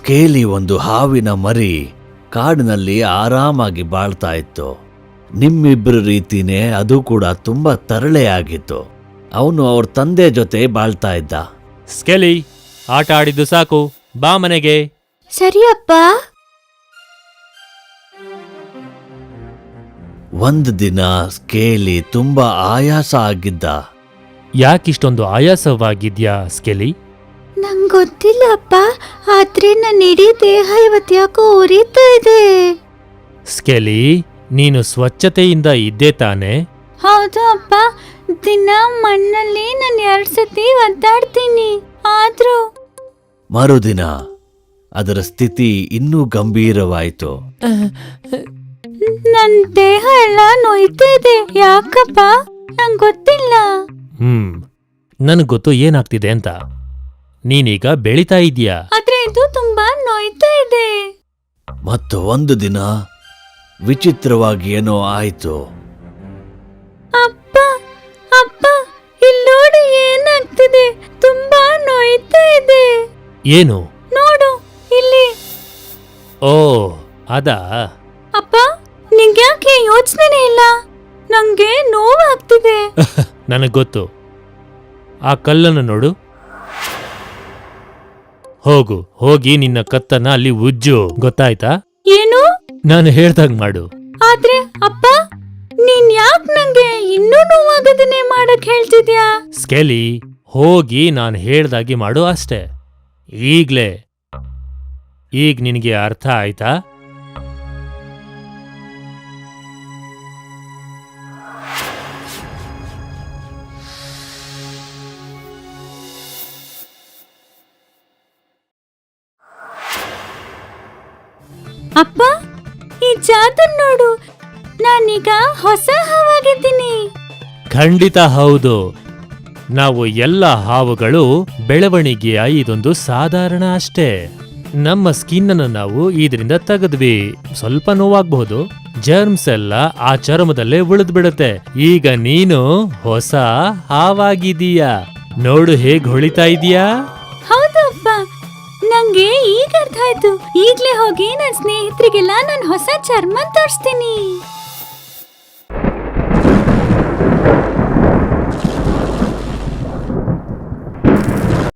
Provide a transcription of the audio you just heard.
Scaly ಒಂದು ಹಾವಿನ ಮರಿ ಕಾಡಿನಲ್ಲಿ ಆರಾಮಾಗಿ ಬಾಳ್ತಾ ಇತ್ತು. ನಿಮ್ಮಿಬ್ಬರ ರೀತಿನೇ ಅದು ಕೂಡ ತುಂಬಾ ತರಳೆಯಾಗಿತ್ತು. ಅವನು ಅವ್ರ ತಂದೆ ಜೊತೆ ಬಾಳ್ತಾ ಇದ್ದ. ಸ್ಕೆಲಿ, ಆಟ ಆಡಿದ್ದು ಸಾಕು, ಬಾ ಮನೆಗೆ. ಸರಿಯಪ್ಪ. ಒಂದು ದಿನ ಸ್ಕೇಲಿ ತುಂಬಾ ಆಯಾಸ ಆಗಿದ್ದ. ಯಾಕಿಷ್ಟೊಂದು ಆಯಾಸವಾಗಿದ್ಯಾ ಸ್ಕೆಲಿ? ನಂಗೊತ್ತಿಲ್ಲ ಅಪ್ಪ, ಆದ್ರೆ ನನ್ನ ಇಡೀ ದೇಹ ಇವತ್ತು ಯಾಕೋ ಉರಿತಾ ಇದೆ. ಸ್ಕೆಲಿ, ನೀನು ಸ್ವಚ್ಛತೆಯಿಂದ ಇದ್ದೇ ತಾನೆ? ಹೌದು ಅಪ್ಪ, ದಿನ ಮಣ್ಣಲ್ಲಿ ನಾನು 2 ಸತಿ ಒದ್ದಾಡ್ತೀನಿ. ಆದ್ರೂ ಮರುದಿನ ಅದರ ಸ್ಥಿತಿ ಇನ್ನೂ ಗಂಭೀರವಾಯಿತು. ನನ್ ದೇಹ ಎಲ್ಲ ನೋಯ್ತಾ ಇದೆ. ಯಾಕಪ್ಪ? ನಂಗೊತ್ತಿಲ್ಲ. ನನಗ್ ಗೊತ್ತು ಏನಾಗ್ತಿದೆ ಅಂತ. ನೀನೀಗ ಬೆಳಿತಾ ಇದೀಯಾ. ಆದ್ರೆ ಇದು ತುಂಬಾ ನೋಯ್ತಾ ಇದೆ. ಮತ್ತು ಒಂದು ದಿನ ವಿಚಿತ್ರವಾಗಿ ಏನೋ ಆಯಿತು. ಅಪ್ಪ ಅಪ್ಪ, ಇಲ್ಲೋಡು ಏನಾಗ್ತಿದೆ, ತುಂಬಾ ನೋಯ್ತಾ ಇದೆ. ಏನು? ನೋಡು ಇಲ್ಲಿ. ಓ, ಅದಾ? ಅಪ್ಪ, ನಿಂಗ್ಯಾಕೆ ಯೋಚನೆ ಇಲ್ಲ? ನಂಗೆ ನೋವಾಗ್ತಿದೆ. ನನಗ್ ಗೊತ್ತು. ಆ ಕಲ್ಲನ್ನು ನೋಡು. ಹೋಗಿ ನಿನ್ನ ಕತ್ತನ್ನ ಅಲ್ಲಿ ಉಜ್ಜು, ಗೊತ್ತಾಯ್ತಾ? ಏನು? ನಾನು ಹೇಳ್ದಾಗ ಮಾಡು. ಆದ್ರೆ ಅಪ್ಪ, ನೀನ್ ಯಾಕೆ ನಂಗೆ ಇನ್ನೂ ನೋವಾಗದನೆ ಮಾಡಕ್ ಹೇಳ್ತಿದ್ಯಾ? ಸ್ಕೆಲಿ, ಹೋಗಿ ನಾನು ಹೇಳ್ದಾಗಿ ಮಾಡು ಅಷ್ಟೇ. ಈಗ್ಲೇ. ಈಗ ನಿನಗೆ ಅರ್ಥ ಆಯ್ತಾ? ಅಪ್ಪ, ಈ ಜಾದನ್ ನೋಡು, ನಾನೀಗ ಹೊಸ ಹಾವಾಗಿದ್ದೀನಿ. ಖಂಡಿತ ಹೌದು. ನಾವು ಎಲ್ಲ ಹಾವುಗಳು ಬೆಳವಣಿಗೆಯ ಇದೊಂದು ಸಾಧಾರಣ ಅಷ್ಟೇ. ನಮ್ಮ ಸ್ಕಿನ್ ಅನ್ನು ನಾವು ಇದರಿಂದ ತೆಗೆದ್ವಿ. ಸ್ವಲ್ಪ ನೋವಾಗಬಹುದು. ಜರ್ಮ್ಸ್ ಎಲ್ಲ ಆ ಚರ್ಮದಲ್ಲೇ ಉಳಿದು ಬಿಡುತ್ತೆ. ಈಗ ನೀನು ಹೊಸ ಹಾವಾಗಿದೀಯಾ. ನೋಡು ಹೇಗ್ ಹೊಳಿತಾ ಇದೀಯಾ. ಹೌದು ಅಪ್ಪ, ನಂಗೆ ಈಗ ಅರ್ಥ ಆಯ್ತು. ಈಗ್ಲೇ ಹೋಗಿ ನನ್ನ ಸ್ನೇಹಿತರಿಗೆಲ್ಲ ನಾನು ಹೊಸ ಚರ್ಮ ತೋರಿಸ್ತೀನಿ.